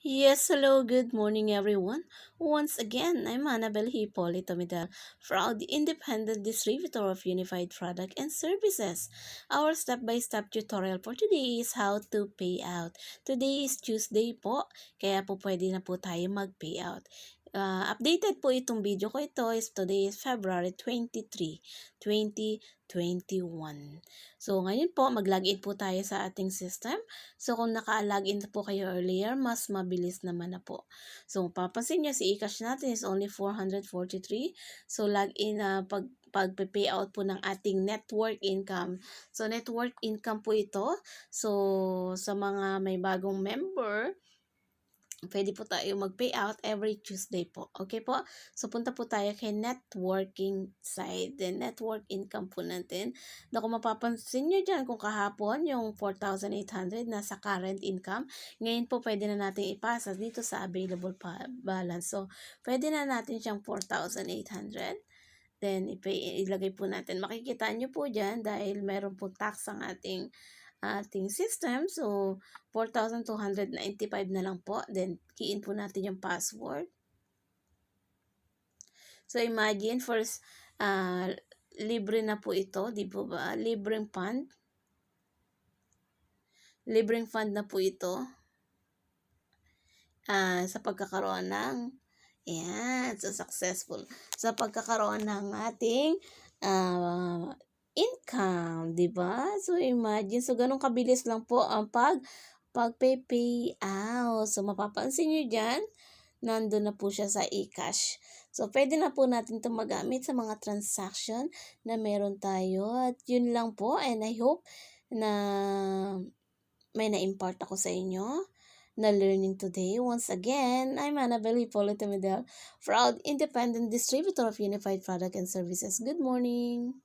Yes, hello, good morning everyone. Once again, I'm Annabel Hipolito Medal, proud independent distributor of Unified Product and Services. Our step-by-step tutorial for today is how to pay out. Today is Tuesday po, kaya po pwede na po tayo mag-payout. Updated po itong video ko ito is today is February 23, 2021. So ngayon po, mag-login po tayo sa ating system. So, kung naka-login na po kayo earlier, mas mabilis naman na po. So, papansin nyo, si e-cash natin is only 443. So, login na pag-pay out po ng ating network income. So, network income po ito. So, sa mga may bagong member, pwede po tayo mag-payout every Tuesday po. Okay po? So, punta po tayo kay networking side. Then, network income po natin. Na kung mapapansin nyo dyan, kung kahapon yung 4,800 nasa current income, ngayon po pwede na natin ipasa dito sa available balance. So, pwede na natin siyang 4,800. Then, ilagay po natin. Makikita nyo po dyan dahil meron po tax ang ating system. So, 4,295 na lang po. Then, key-in po natin yung password. So, imagine, first, libre na po ito. Di po ba? Libreng fund. Libreng fund na po ito. Sa pagkakaroon ng, yan, so successful. Sa pagkakaroon ng ating, income, di ba? So, imagine, so ganun kabilis lang po ang pag-pay out. So, mapapansin nyo dyan, nandun na po siya sa eCash. So, pwede na po natin ito magamit sa mga transaction na meron tayo. At yun lang po, and I hope na may na-impart ako sa inyo na learning today. Once again, I'm Annabel Hipolito Medel, proud independent distributor of Unified Product and Services. Good morning!